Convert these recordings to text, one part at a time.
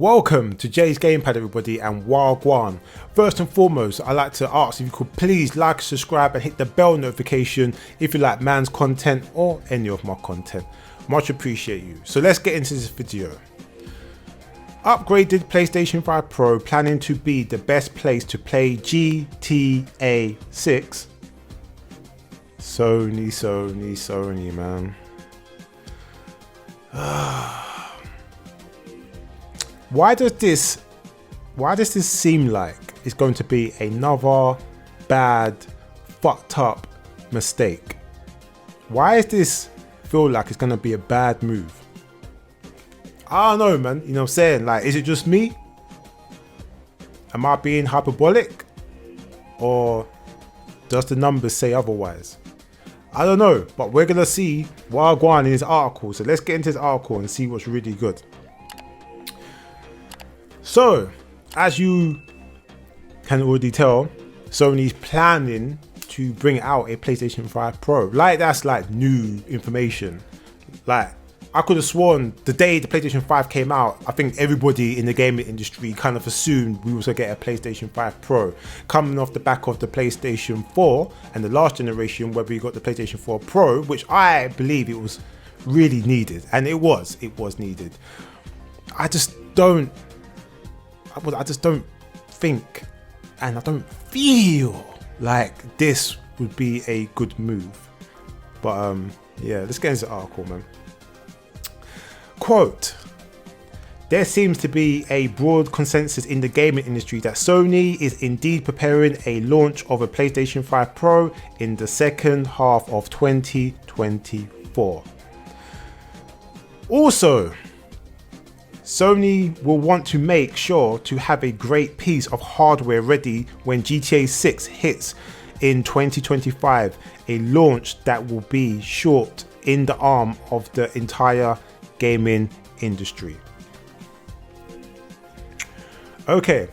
Welcome to Jay's Gamepad, everybody, and Wagwan. First and foremost, I'd like to ask if you could please like, subscribe and hit the bell notification if you like man's content or any of my content. Much appreciate you. So let's get into this video. Upgraded PlayStation 5 Pro planning to be the best place to play GTA 6. Sony, man. Why does this seem like it's going to be another bad, fucked up mistake? Why does this feel like it's going to be a bad move? I don't know, man. You know what I'm saying? Like, is it just me? Am I being hyperbolic? Or does the numbers say otherwise? I don't know, but we're going to see Wagwan in his article. So let's get into his article and see what's really good. So, as you can already tell, Sony's planning to bring out a PlayStation 5 Pro. Like, that's like new information. Like, I could have sworn the day the PlayStation 5 came out, I think everybody in the gaming industry kind of assumed we was going to get a PlayStation 5 Pro. Coming off the back of the PlayStation 4 and the last generation where we got the PlayStation 4 Pro, which I believe it was really needed. And it was needed. I just don't think and I don't feel like this would be a good move. But yeah, let's get into the article, man. Quote, there seems to be a broad consensus in the gaming industry that Sony is indeed preparing a launch of a PlayStation 5 Pro in the second half of 2024. Also, Sony will want to make sure to have a great piece of hardware ready when GTA 6 hits in 2025, a launch that will be short in the arm of the entire gaming industry. Okay,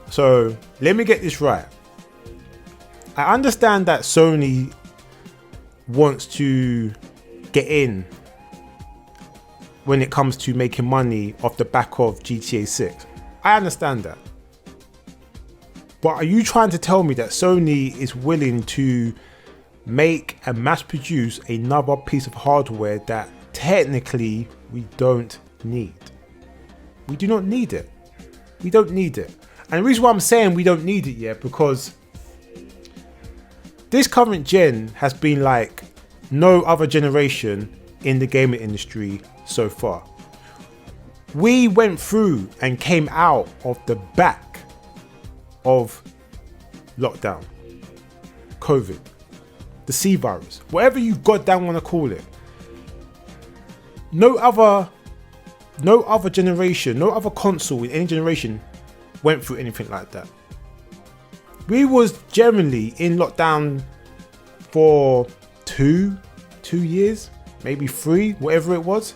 so let me get this right. I understand that Sony wants to get in when it comes to making money off the back of GTA 6. I understand that. But are you trying to tell me that Sony is willing to make and mass produce another piece of hardware that technically we don't need? We do not need it. We don't need it. And the reason why I'm saying we don't need it yet, because this current gen has been like no other generation in the gaming industry so far. We went through and came out of the back of lockdown, COVID, the C virus, whatever you goddamn want to call it. No other generation, no other console in any generation went through anything like that. We was generally in lockdown for two years, maybe 3, whatever it was.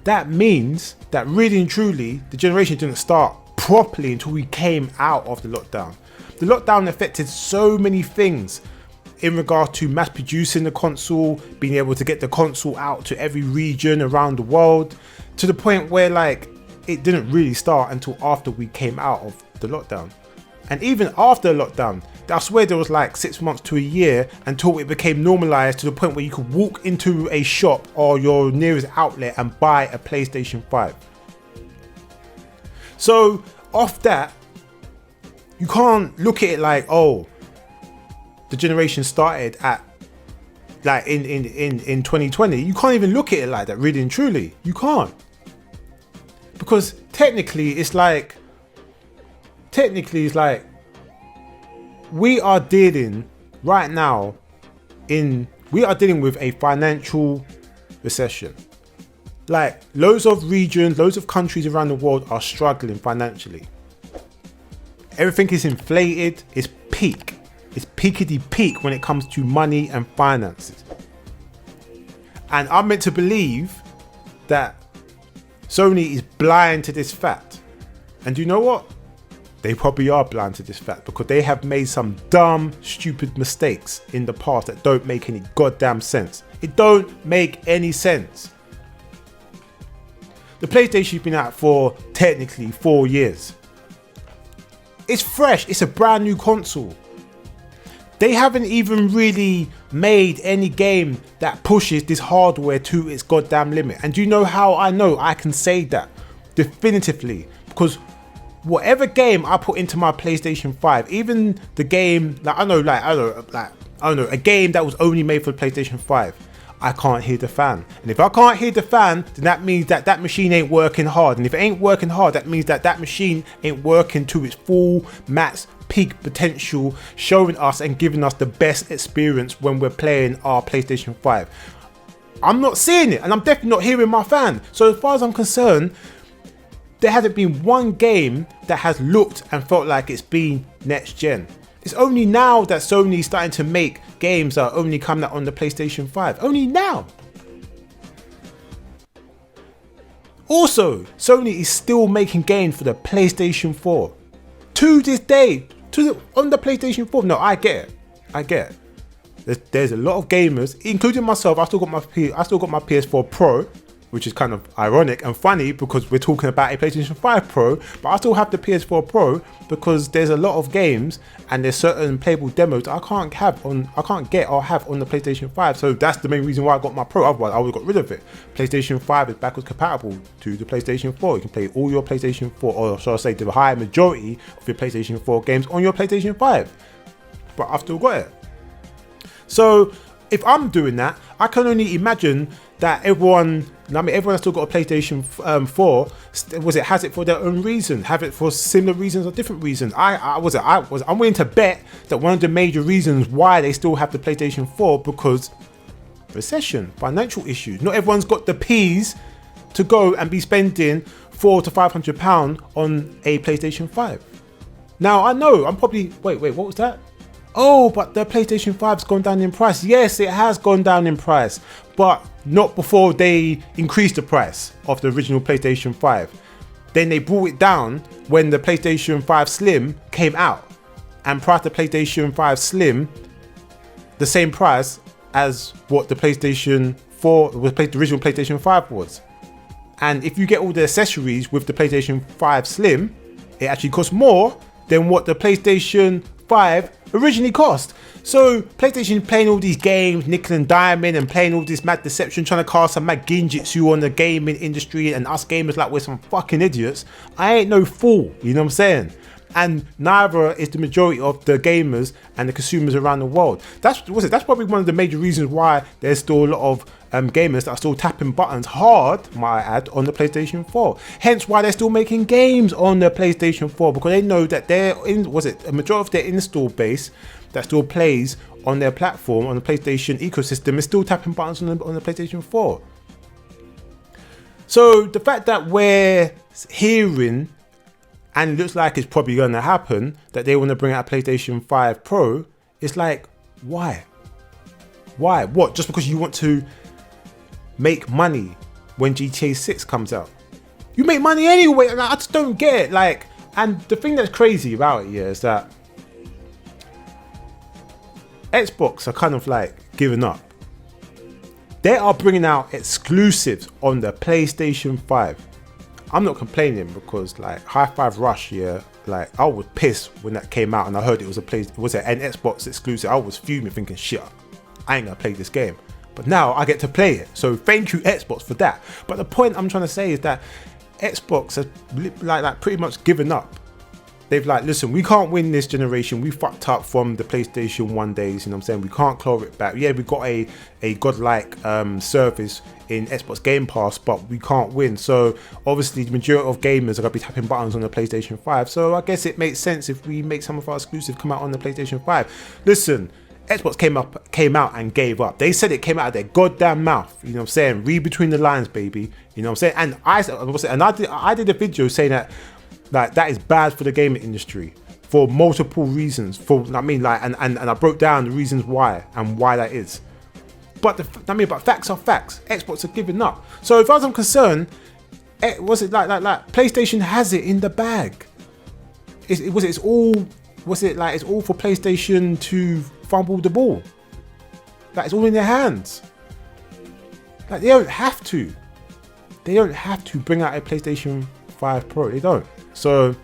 That means that really and truly the generation didn't start properly until we came out of the lockdown. The lockdown affected so many things in regard to mass producing the console, being able to get the console out to every region around the world, to the point where like it didn't really start until after we came out of the lockdown. And even after the lockdown, I swear there was like 6 months to a year until it became normalized to the point where you could walk into a shop or your nearest outlet and buy a PlayStation 5. So off that, you can't look at it like, oh, the generation started at like in 2020. You can't even look at it like that, really and truly. You can't. Because technically it's like we are dealing right now with a financial recession. Like loads of regions, loads of countries around the world are struggling financially. Everything is inflated, it's peak. It's peakity peak when it comes to money and finances. And I'm meant to believe that Sony is blind to this fact. And you know what? They probably are blind to this fact because they have made some dumb, stupid mistakes in the past that don't make any goddamn sense. It don't make any sense. The PlayStation's been out for technically 4 years. It's fresh. It's a brand new console. They haven't even really made any game that pushes this hardware to its goddamn limit. And do you know how I know I can say that definitively? Because whatever game I put into my PlayStation 5, even the game, I don't know, a game that was only made for the PlayStation 5, I can't hear the fan. And if I can't hear the fan, then that means that that machine ain't working hard. And if it ain't working hard, that means that that machine ain't working to its full max peak potential, showing us and giving us the best experience when we're playing our PlayStation 5. I'm not seeing it, and I'm definitely not hearing my fan. So as far as I'm concerned, there hasn't been one game that has looked and felt like it's been next gen. It's only now that Sony is starting to make games that are only coming out on the PlayStation 5. Only now. Also, Sony is still making games for the PlayStation 4. To this day, on the PlayStation 4. No, I get it. There's a lot of gamers, including myself. I still got my PS4 Pro, which is kind of ironic and funny because we're talking about a PlayStation 5 Pro, but I still have the PS4 Pro because there's a lot of games and there's certain playable demos that I can't get or have on the PlayStation 5. So that's the main reason why I got my Pro. Otherwise, I would have got rid of it. PlayStation 5 is backwards compatible to the PlayStation 4. You can play all your PlayStation 4, or shall I say, the high majority of your PlayStation 4 games on your PlayStation 5. But I've still got it. So if I'm doing that, I can only imagine that everyone that's still got a PlayStation 4 has it for their own reason, have it for similar reasons or different reasons. I'm willing to bet that one of the major reasons why they still have the PlayStation 4 because recession, financial issues. Not everyone's got the P's to go and be spending £400 to £500 on a PlayStation 5. Now I know I'm probably wait, what was that? Oh, but the PlayStation 5's gone down in price. Yes, it has gone down in price, but not before they increased the price of the original PlayStation 5. Then they brought it down when the PlayStation 5 Slim came out. And prior to PlayStation 5 Slim, the same price as what the PlayStation 4, the original PlayStation 5 was. And if you get all the accessories with the PlayStation 5 Slim, it actually costs more than what the PlayStation 5 originally cost. So PlayStation playing all these games, nickel and diamond, and playing all this mad deception, trying to cast some mad ginjitsu on the gaming industry, and us gamers like we're some fucking idiots. I ain't no fool, you know what I'm saying? And neither is the majority of the gamers and the consumers around the world. That's probably one of the major reasons why there's still a lot of gamers that are still tapping buttons hard, might I add, on the PlayStation 4. Hence why they're still making games on the PlayStation 4, because they know that a majority of their install base that still plays on their platform, on the PlayStation ecosystem, is still tapping buttons on the PlayStation 4. So the fact that we're hearing, and it looks like it's probably going to happen, that they want to bring out a PlayStation 5 Pro, it's like, why? Why? What? Just because you want to make money when GTA 6 comes out? You make money anyway, and I just don't get it. And the thing that's crazy about it, is that Xbox are kind of giving up. They are bringing out exclusives on the PlayStation 5. I'm not complaining because Hi-Fi Rush, I was pissed when that came out and I heard it was an Xbox exclusive. I was fuming, thinking, shit, I ain't gonna play this game. But now I get to play it. So thank you, Xbox, for that. But the point I'm trying to say is that Xbox has pretty much given up. They've listen, we can't win this generation. We fucked up from the PlayStation 1 days, you know what I'm saying? We can't claw it back. Yeah, we got a godlike service in Xbox Game Pass, but we can't win. So obviously the majority of gamers are gonna be tapping buttons on the PlayStation 5. So I guess it makes sense if we make some of our exclusives come out on the PlayStation 5. Listen, Xbox came out and gave up. They said it came out of their goddamn mouth. You know what I'm saying? Read between the lines, baby. You know what I'm saying? And I did a video saying that that is bad for the gaming industry for multiple reasons. And I broke down the reasons why and why that is. But facts are facts. Xbox are giving up. So as far as I'm concerned, PlayStation has it in the bag. It's all for PlayStation to fumble the ball. It's all in their hands. They don't have to. They don't have to bring out a PlayStation 5 Pro. They don't. So,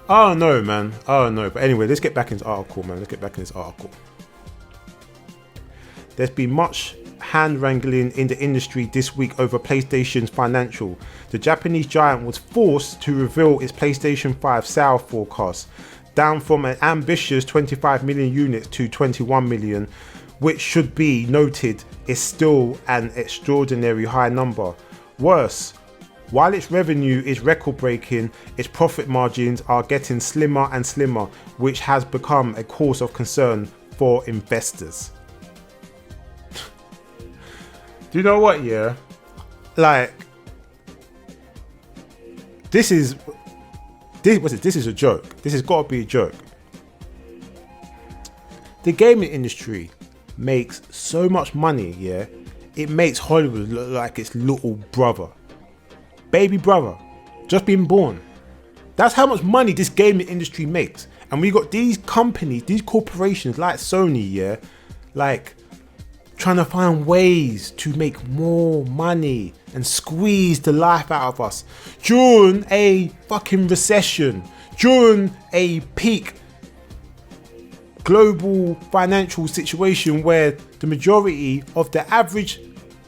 I don't know, man. I don't know. But anyway, let's get back into the article, man. Let's get back into this article. There's been much hand-wrangling in the industry this week over PlayStation's financial. The Japanese giant was forced to reveal its PlayStation 5 sales forecast, down from an ambitious 25 million units to 21 million, which should be noted is still an extraordinary high number. Worse, while its revenue is record-breaking, its profit margins are getting slimmer and slimmer, which has become a cause of concern for investors. Do you know what, yeah? Like, this is a joke. This has got to be a joke. The gaming industry makes so much money, yeah? It makes Hollywood look like its little brother. Baby brother. Just been born. That's how much money this gaming industry makes. And we got these companies, these corporations like Sony, yeah? Like, trying to find ways to make more money and squeeze the life out of us during a fucking recession, during a peak global financial situation where the majority of the average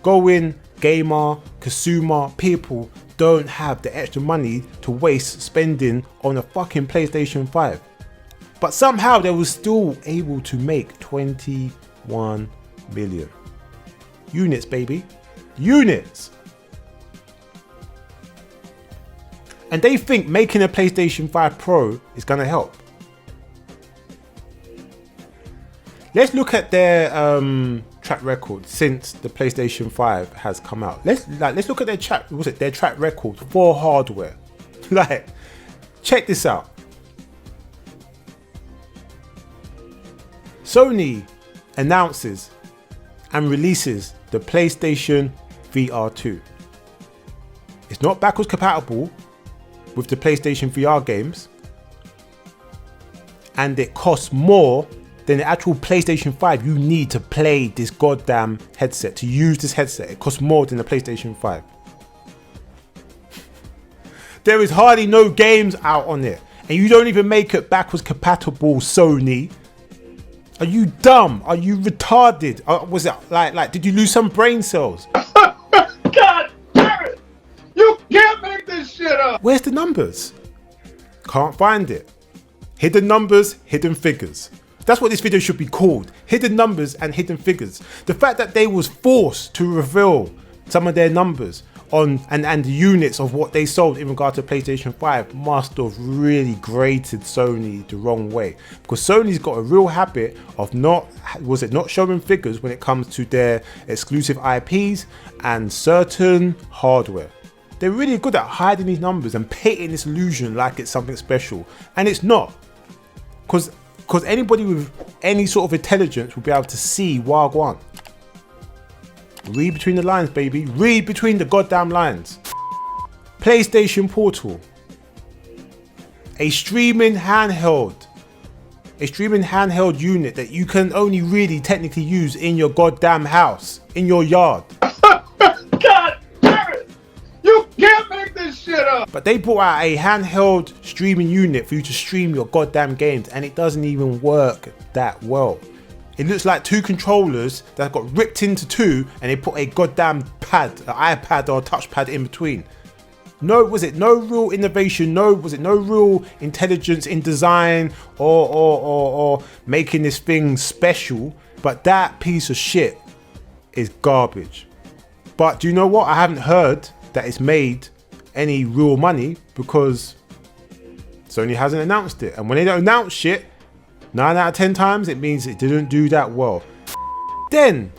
going gamer, consumer people don't have the extra money to waste spending on a fucking PlayStation 5. But somehow they were still able to make 21 million units, baby. Units. And they think making a PlayStation 5 Pro is going to help. Let's look at their track record since the PlayStation 5 has come out. Let's look at their track record for hardware. Like, check this out. Sony announces and releases the PlayStation VR 2. It's not backwards compatible with the PlayStation VR games, and it costs more than the actual PlayStation 5 you need to play this goddamn headset, to use this headset. It costs more than the PlayStation 5. There is hardly no games out on it, and you don't even make it backwards compatible, Sony. Are you dumb? Are you retarded? Was it like did you lose some brain cells? God damn it! You can't make this shit up! Where's the numbers? Can't find it. Hidden numbers, hidden figures. That's what this video should be called. Hidden numbers and hidden figures. The fact that they was forced to reveal some of their numbers on and the units of what they sold in regard to PlayStation 5 must have really grated Sony the wrong way, because Sony's got a real habit of not showing figures when it comes to their exclusive IPs and certain hardware. They're really good at hiding these numbers and painting this illusion like it's something special, and it's not, because anybody with any sort of intelligence will be able to see Wagwan. Read between the lines, baby. Read between the goddamn lines. PlayStation Portal. A streaming handheld unit that you can only really technically use in your goddamn house, in your yard. God damn it! You can't make this shit up! But they brought out a handheld streaming unit for you to stream your goddamn games, and it doesn't even work that well. It looks like two controllers that got ripped into two, and they put a goddamn pad, an iPad or a touchpad in between. No real innovation? No real intelligence in design or making this thing special? But that piece of shit is garbage. But do you know what? I haven't heard that it's made any real money because Sony hasn't announced it. And when they don't announce shit, 9 out of 10 times, it means it didn't do that well. Then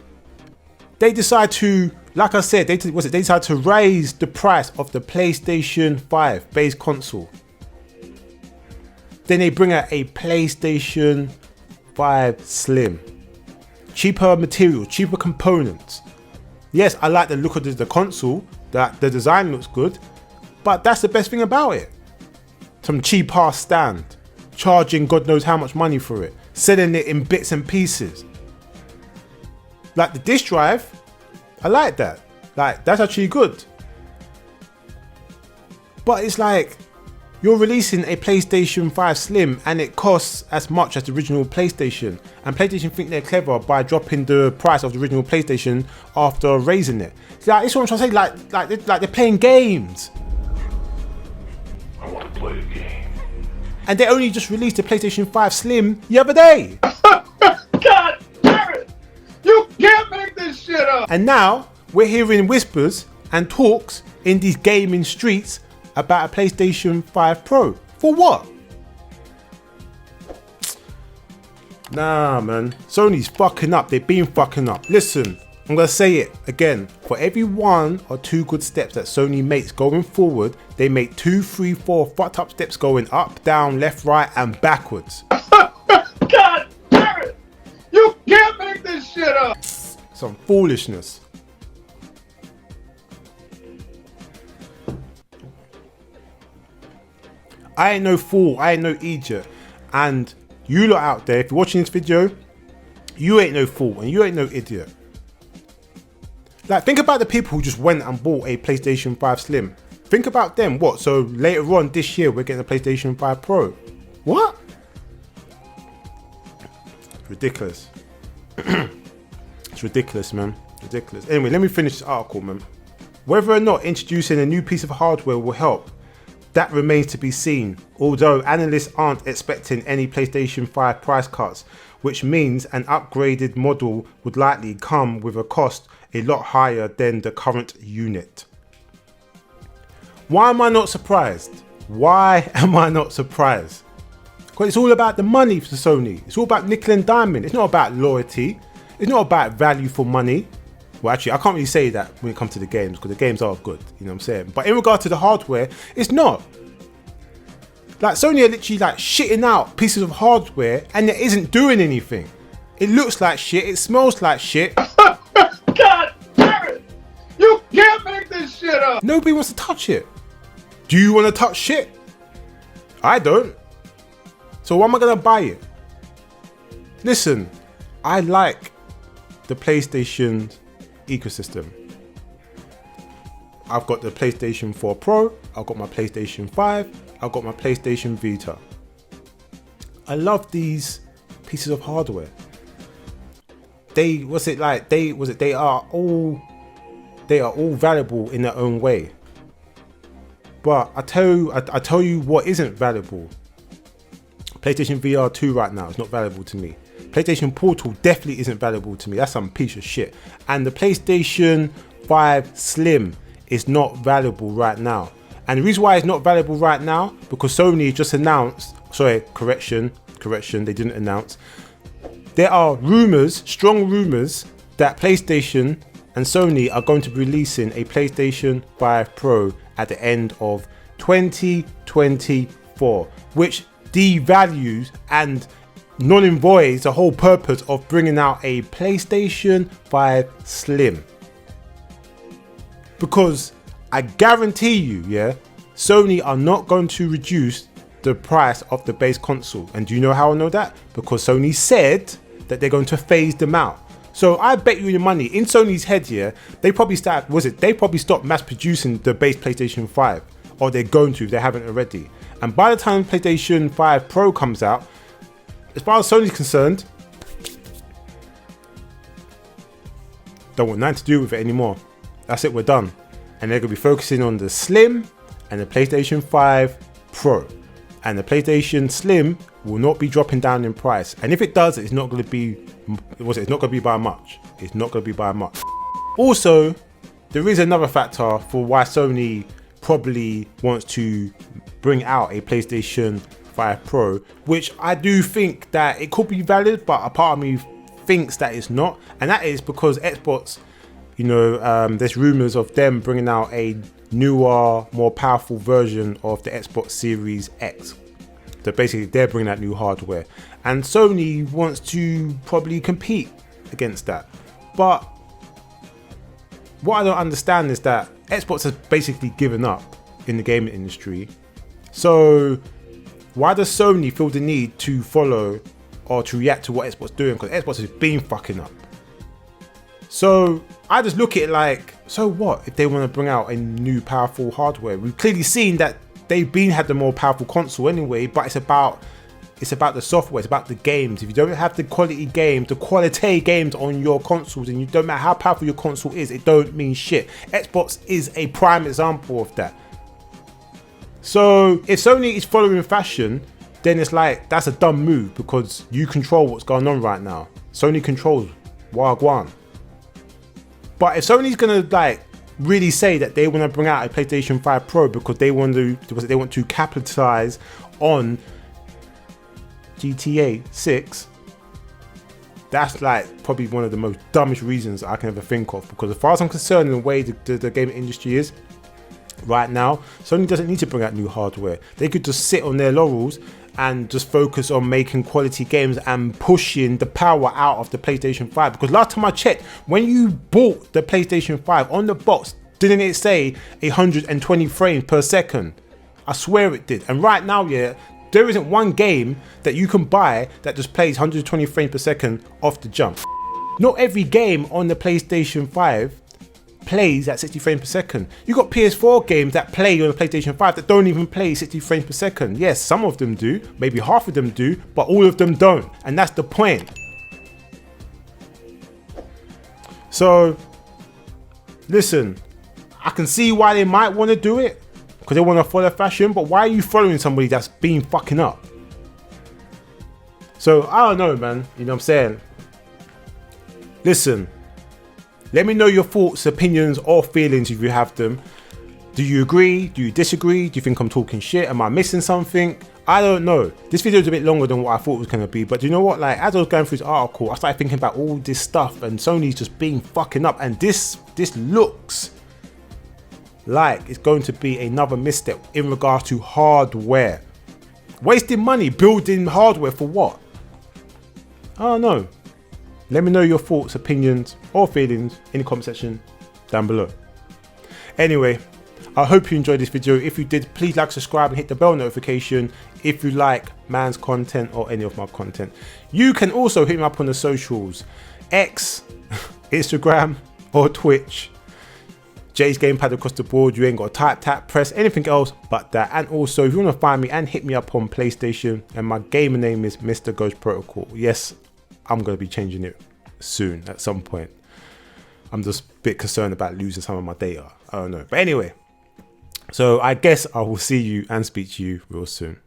they decide to, like I said, they decide to raise the price of the PlayStation 5 base console. Then they bring out a PlayStation 5 Slim. Cheaper material, cheaper components. Yes, I like the look of the console, that the design looks good, but that's the best thing about it. Some cheap ass stand. Charging God knows how much money for it, selling it in bits and pieces. Like the disk drive, I like that. Like, that's actually good. But it's like, you're releasing a PlayStation 5 Slim and it costs as much as the original PlayStation. And PlayStation think they're clever by dropping the price of the original PlayStation after raising it. Like, that's what I'm trying to say, like they're playing games. I want to play a game. And they only just released the PlayStation 5 Slim the other day. God damn it! You can't make this shit up! And now we're hearing whispers and talks in these gaming streets about a PlayStation 5 Pro. For what? Nah, man. Sony's fucking up. They've been fucking up. Listen, I'm gonna say it again. For every 1 or 2 good steps that Sony makes going forward, they make 2, 3, 4 fucked up steps going up, down, left, right, and backwards. God damn it! You can't make this shit up! Some foolishness. I ain't no fool, I ain't no idiot. And you lot out there, if you're watching this video, you ain't no fool and you ain't no idiot. Like, think about the people who just went and bought a PlayStation 5 Slim. Think about them. What? So later on this year, we're getting a PlayStation 5 Pro. What? Ridiculous. It's ridiculous, man. Ridiculous. Anyway, let me finish this article, man. Whether or not introducing a new piece of hardware will help, that remains to be seen, although analysts aren't expecting any PlayStation 5 price cuts, which means an upgraded model would likely come with a cost a lot higher than the current unit. Why am I not surprised? Why am I not surprised? Because it's all about the money for Sony. It's all about nickel and diamond. It's not about loyalty. It's not about value for money. Well, actually, I can't really say that when it comes to the games, because the games are good, you know what I'm saying? But in regard to the hardware, it's not. Like, Sony are literally like shitting out pieces of hardware and it isn't doing anything. It looks like shit, it smells like shit. God damn it! You can't make this shit up! Nobody wants to touch it. Do you want to touch shit? I don't. So why am I going to buy it? Listen, I like the PlayStation ecosystem. I've got the PlayStation 4 Pro, I've got my PlayStation 5, I've got my PlayStation Vita. I love these pieces of hardware. They are all valuable in their own way. But I tell you what isn't valuable. PlayStation VR 2 right now is not valuable to me. PlayStation Portal definitely isn't valuable to me. That's some piece of shit. And the PlayStation 5 Slim is not valuable right now. And the reason why it's not valuable right now, because Sony just announced, sorry, correction, they didn't announce. There are rumors, strong rumors, that PlayStation and Sony are going to be releasing a PlayStation 5 Pro at the end of 2024, which devalues and null-and-voids the whole purpose of bringing out a PlayStation 5 Slim. Because I guarantee you, yeah, Sony are not going to reduce the price of the base console. And do you know how I know that? Because Sony said that they're going to phase them out. So I bet you your money, in Sony's head here, they probably stopped mass producing the base PlayStation 5. Or they're going to, if they haven't already. And by the time PlayStation 5 Pro comes out, as far as Sony's concerned, don't want nothing to do with it anymore. That's it, we're done. And they're going to be focusing on the Slim and the PlayStation 5 Pro. And the PlayStation Slim will not be dropping down in price. And if it does, it's not going to be, it's not going to be by much. It's not going to be by much. Also, there is another factor for why Sony probably wants to bring out a PlayStation 5 Pro, which I do think that it could be valid, but a part of me thinks that it's not. And that is because Xbox, you know, there's rumors of them bringing out a newer, more powerful version of the Xbox Series X. So basically they're bringing out new hardware, and Sony wants to probably compete against that. But what I don't understand is that Xbox has basically given up in the gaming industry. So why does Sony feel the need to follow or to react to what Xbox is doing? Because Xbox has been fucking up. So I just look at it like, So what if they want to bring out a new powerful hardware? We've clearly seen that they've had the more powerful console anyway, but it's about the software, it's about the games. If you don't have the quality games, on your consoles, and you don't matter how powerful your console is, it don't mean shit. Xbox is a prime example of that. So if Sony is following fashion, then it's like, that's a dumb move, because you control what's going on right now. Sony controls Wagwan. But if Sony's gonna like really say that they want to bring out a PlayStation 5 Pro because they want to capitalize on GTA 6, that's like probably one of the most dumbest reasons I can ever think of. Because as far as I'm concerned, the way the gaming industry is right now, Sony doesn't need to bring out new hardware. They could just sit on their laurels and just focus on making quality games and pushing the power out of the PlayStation 5. Because last time I checked, when you bought the PlayStation 5 on the box, didn't it say 120 frames per second? I swear it did. And right now, yeah, there isn't one game that you can buy that just plays 120 frames per second off the jump. Not every game on the PlayStation 5 plays at 60 frames per second. You got PS4 games that play on the PlayStation 5 that don't even play 60 frames per second. Yes, some of them do, maybe half of them do, but all of them don't. And that's the point. So, listen, I can see why they might want to do it, because they want to follow fashion, but why are you following somebody that's been fucking up? So, I don't know, man. You know what I'm saying? Listen, let me know your thoughts, opinions, or feelings if you have them. Do you agree? Do you disagree? Do you think I'm talking shit? Am I missing something? I don't know. This video is a bit longer than what I thought it was going to be, but you know what? Like, as I was going through this article, I started thinking about all this stuff, and Sony's just being fucking up, and this looks like it's going to be another misstep in regards to hardware. Wasting money building hardware for what? I don't know. Let me know your thoughts, opinions, or feelings in the comment section down below. Anyway, I hope you enjoyed this video. If you did, please like, subscribe, and hit the bell notification if you like man's content or any of my content. You can also hit me up on the socials: X, Instagram, or Twitch. Jay's Gamepad across the board. You ain't got to type, tap, press anything else but that. And also, if you want to find me and hit me up on PlayStation, and my gamer name is MrGhostProtocol. Yes, I'm going to be changing it soon at some point. I'm just a bit concerned about losing some of my data. I don't know. But anyway, so I guess I will see you and speak to you real soon.